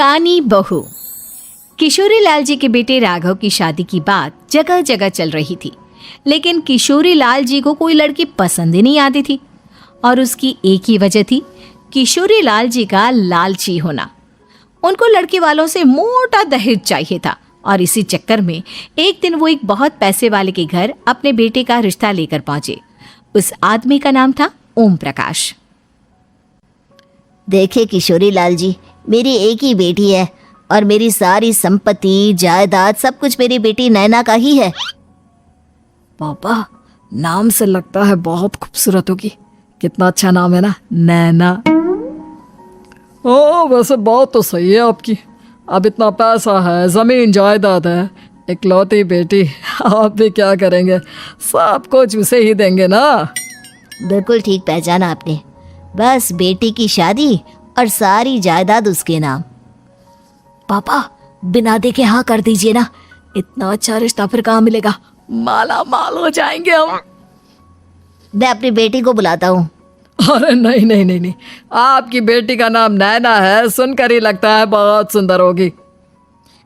कानी बहू। किशोरी लाल जी के बेटे राघव की शादी की बात जगह जगह चल रही थी, लेकिन किशोरी लाल जी को कोई लड़की पसंद ही नहीं आती थी। और उसकी एक ही वजह थी, किशोरी लाल जी का लालची होना। उनको लड़की वालों से मोटा दहेज चाहिए था और इसी चक्कर में एक दिन वो एक बहुत पैसे वाले के घर अपने बेटे का रिश्ता लेकर पहुंचे। उस आदमी का नाम था ओम प्रकाश। देखिए किशोरी लाल जी, मेरी एक ही बेटी है और मेरी सारी संपत्ति जायदाद सब कुछ मेरी बेटी नैना का ही है। पापा, नाम से लगता है बहुत खूबसूरत होगी। कितना अच्छा नाम है ना, नैना। ओ वैसे बात तो सही है आपकी। अब इतना पैसा है, जमीन जायदाद है, इकलौती बेटी, आप भी क्या करेंगे? सब कुछ उसे ही देंगे ना। बिल्कुल ठीक पहचाना आपने। बस बेटी की शादी और सारी जायदाद उसके नाम। पापा, बिना देखे हाँ कर दीजिए ना। इतना अच्छा रिश्ता फिर कहाँ मिलेगा? माला माल हो जाएंगे हम। मैं अपनी बेटी को बुलाता हूँ। अरे नहीं नहीं नहीं नहीं, आपकी बेटी का नाम नैना है, सुनकर ही लगता है बहुत सुंदर होगी।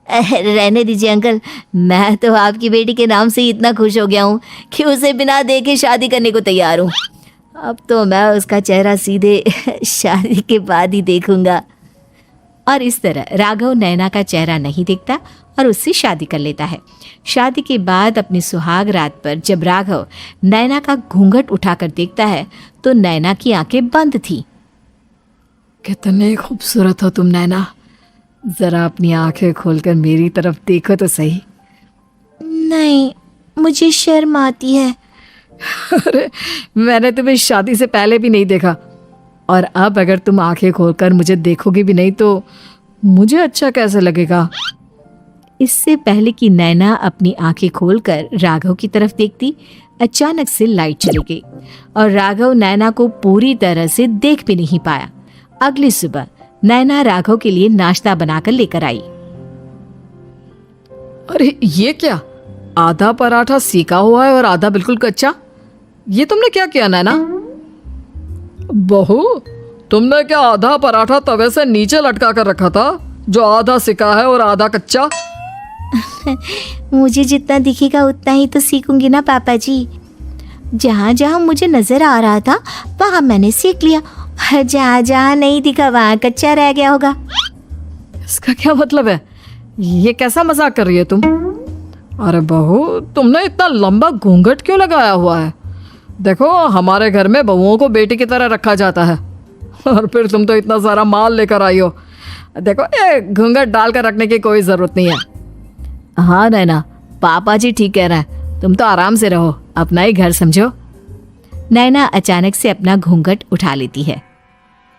रहने दीजिए अंकल, मैं तो आपकी बेटी के नाम से ही इतना खुश हो गया हूँ कि उसे बिना देखे शादी करने को तैयार हूँ। अब तो मैं उसका चेहरा सीधे शादी के बाद ही देखूंगा। और इस तरह राघव नैना का चेहरा नहीं देखता और उससे शादी कर लेता है। शादी के बाद अपनी सुहाग रात पर जब राघव नैना का घूंघट उठाकर देखता है तो नैना की आंखें बंद थी। कितने खूबसूरत हो तुम नैना, जरा अपनी आंखें खोलकर मेरी तरफ देखो तो सही। नहीं, मुझे शर्म आती है। अरे मैंने तुम्हें शादी से पहले भी नहीं देखा, और अब अगर तुम आंखें खोलकर मुझे देखोगी भी नहीं तो मुझे अच्छा कैसे लगेगा? इससे पहले कि नैना अपनी आंखें खोलकर राघव की तरफ देखती, अचानक से लाइट चली गई और राघव नैना को पूरी तरह से देख भी नहीं पाया। अगली सुबह नैना राघव के लिए नाश्ता बनाकर लेकर आई। अरे ये क्या, आधा पराठा सेका हुआ है और आधा बिल्कुल कच्चा। ये तुमने क्या किया नैना? बहू, तुमने क्या आधा पराठा तवे से नीचे लटका कर रखा था, जो आधा सिका है और आधा कच्चा? मुझे जितना दिखेगा उतना ही तो सीखूंगी ना पापा जी। जहाँ जहाँ मुझे नजर आ रहा था वहाँ मैंने सीख लिया, जहाँ जहाँ नहीं दिखा वहाँ कच्चा रह गया होगा। इसका क्या मतलब है? ये कैसा मजाक कर रही है तुम? अरे बहू, तुमने इतना लंबा घूंघट क्यों लगाया हुआ है? देखो, हमारे घर में बहुओं को बेटी की तरह रखा जाता है, और फिर तुम तो इतना सारा माल लेकर आई हो। देखो, ये घूंघट डालकर रखने की कोई ज़रूरत नहीं है। हाँ नैना, पापा जी ठीक कह रहे हैं, तुम तो आराम से रहो, अपना ही घर समझो। नैना अचानक से अपना घूंघट उठा लेती है।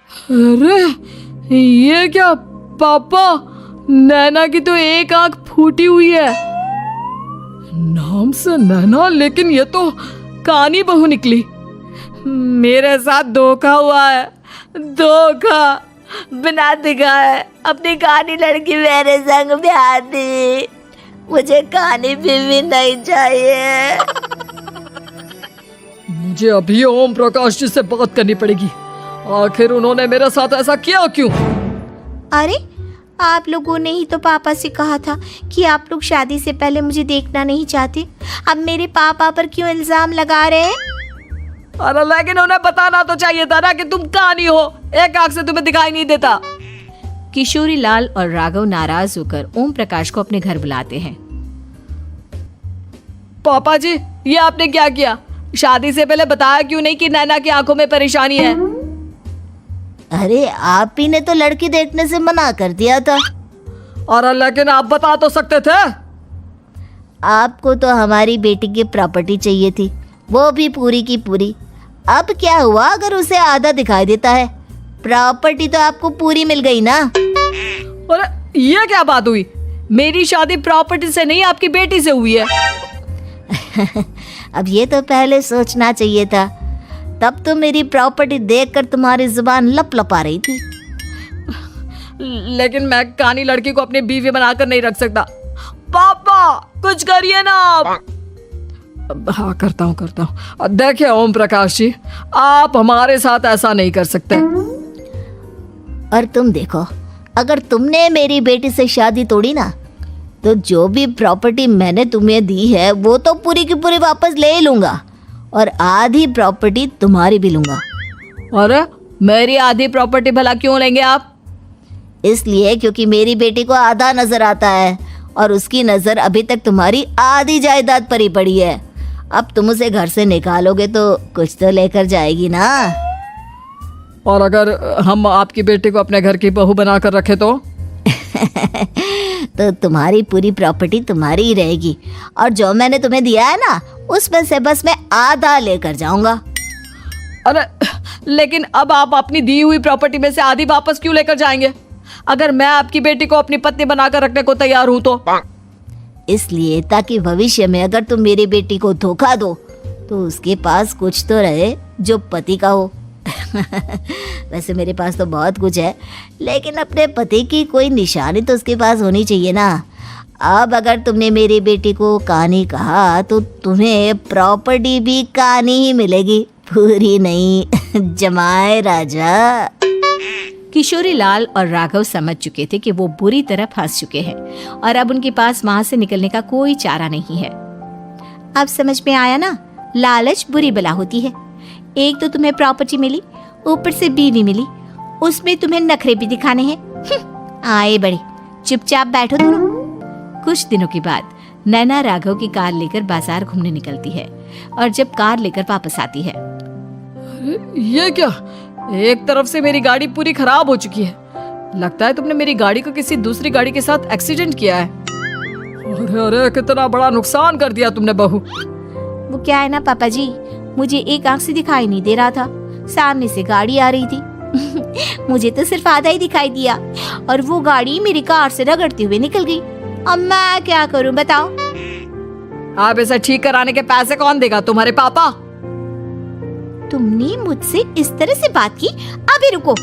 अरे ये क्या पापा, नैना की तो एक आंख फूटी हुई है। नाम से नैना, लेकिन ये तो कानी बहू निकली। मेरे साथ धोखा हुआ है, धोखा। बिना दिखाए अपनी कानी लड़की मेरे संग ब्याह दी। मुझे कानी बीवी नहीं चाहिए। मुझे अभी ओम प्रकाश जी से बात करनी पड़ेगी। आखिर उन्होंने मेरे साथ ऐसा किया क्यों? अरे आप लोगों ने ही तो पापा से कहा था कि आप लोग शादी से पहले मुझे देखना नहीं चाहते। अब मेरे पापा पर क्यों इल्जाम लगा रहे हैं? अरे लेकिन उन्हें बताना तो चाहिए था ना कि तुम कानी हो, एक आंख से तुम्हें दिखाई नहीं देता। किशोरी लाल और राघव नाराज होकर ओम प्रकाश को अपने घर बुलाते हैं। पापा जी, ये आपने क्या किया? शादी से पहले बताया क्यों नहीं कि नैना की आंखों में परेशानी है? अरे आप ही ने तो लड़की देखने से मना कर दिया था। और लेकिन आप बता तो सकते थे। आपको तो हमारी बेटी की प्रॉपर्टी चाहिए थी, वो भी पूरी की पूरी। अब क्या हुआ अगर उसे आधा दिखाई देता है? प्रॉपर्टी तो आपको पूरी मिल गई ना। अरे ये क्या बात हुई? मेरी शादी प्रॉपर्टी से नहीं, आपकी बेटी से हुई है। अब ये तो पहले सोचना चाहिए था। तब तो मेरी प्रॉपर्टी देखकर तुम्हारी जुबान लप लपा रही थी। लेकिन मैं कानी लड़की को अपनी बीवी बनाकर नहीं रख सकता। पापा कुछ करिए ना आप। हाँ करता हूँ। देखिए ओम प्रकाश जी, आप हमारे साथ ऐसा नहीं कर सकते। और तुम देखो, अगर तुमने मेरी बेटी से शादी तोड़ी ना, तो जो भी प्रॉपर्टी मैंने तुम्हें दी है वो तो पूरी की पूरी वापस ले ही लूँगा, और आधी प्रॉपर्टी तुम्हारी भी लूँगा। अरे मेरी आधी प्रॉपर्टी भला क्यों लेंगे आप? इसलिए क्योंकि मेरी बेटी को आधा नजर आता है और उसकी नज़र अभी तक तुम्हारी आधी जायदाद पर ही पड़ी है। अब तुम उसे घर से निकालोगे तो कुछ तो लेकर जाएगी ना। और अगर हम आपकी बेटी को अपने घर की बहू बनाकर रखे तो? तो तुम्हारी पूरी प्रॉपर्टी तुम्हारी ही रहेगी, और जो मैंने तुम्हें दिया है ना, उसमें से बस मैं आधा लेकर जाऊंगा। अरे लेकिन अब आप अपनी दी हुई प्रॉपर्टी में से आधी वापस क्यों लेकर जाएंगे? अगर मैं आपकी बेटी को अपनी पत्नी बनाकर रखने को तैयार हूं तो? इसलिए ताकि भविष्य में अगर तुम मेरी बेटी को धोखा दो तो उसके पास कुछ तो रहे जो पति का हो। वैसे मेरे पास तो बहुत कुछ है, लेकिन अपने पति की कोई निशानी तो उसके पास होनी चाहिए ना। अब अगर तुमने मेरी बेटी को कहानी कहा तो तुम्हें प्रॉपर्टी भी कहानी ही मिलेगी, पूरी नहीं। जमाए राजा। किशोरी लाल और राघव समझ चुके थे कि वो बुरी तरह फंस चुके हैं और अब उनके पास वहां से निकलने का कोई चारा नहीं है। अब समझ में आया ना, लालच बुरी बला होती है। एक तो तुम्हें प्रॉपर्टी मिली, ऊपर से बीवी मिली, उसमें तुम्हें नखरे भी दिखाने हैं। आए बड़े, चुपचाप बैठो दोनों। कुछ दिनों के बाद नैना राघव की कार लेकर बाजार घूमने निकलती है और जब कार लेकर वापस आती है, ये क्या? एक तरफ से मेरी गाड़ी पूरी खराब हो चुकी है। लगता है तुमने मेरी गाड़ी को किसी दूसरी गाड़ी के साथ एक्सीडेंट किया है। अरे अरे कितना बड़ा नुकसान कर दिया तुमने बहू। वो क्या है ना पापा जी, मुझे एक आंख से दिखाई नहीं दे रहा था, सामने से गाड़ी आ रही थी। मुझे तो सिर्फ आधा ही दिखाई दिया और वो गाड़ी मेरी कार से रगड़ते हुए निकल गई। अब मैं क्या करूं बताओ? आप इसे ठीक कराने के पैसे कौन देगा? तुम्हारे पापा? तुमने मुझसे इस तरह से बात की? अभी रुको।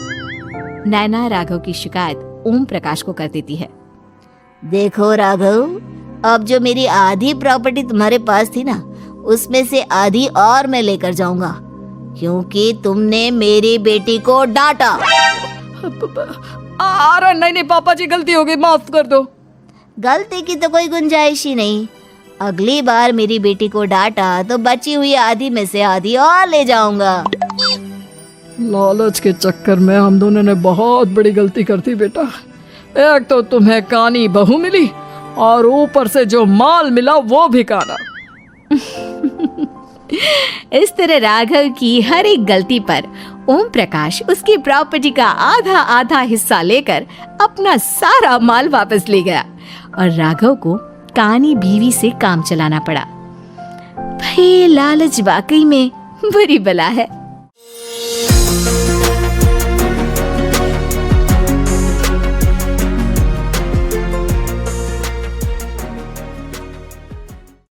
नैना राघव की शिकायत ओम प्रकाश को कर देती है। देखो राघव, अब जो मेरी आधी प्रॉपर्टी तुम्हारे पास थी ना, उसमें से आधी और मैं लेकर जाऊंगा, क्योंकि तुमने मेरी बेटी को डांटा। अरे नहीं नहीं पापा जी, गलती हो गई, माफ कर दो। गलती की तो कोई गुंजाइश ही नहीं। अगली बार मेरी बेटी को डांटा तो बची हुई आधी में से आधी और ले जाऊंगा। लालच के चक्कर में हम दोनों ने बहुत बड़ी गलती कर दी बेटा। एक तो तुम्हें कानी बहू मिली और ऊपर से जो माल मिला वो भी काना। इस तरह राघव की हर एक गलती पर ओम प्रकाश उसकी प्रॉपर्टी का आधा आधा हिस्सा लेकर अपना सारा माल वापस ले गया और राघव को कानी बीवी से काम चलाना पड़ा। भाई लालच वाकई में बुरी बला है।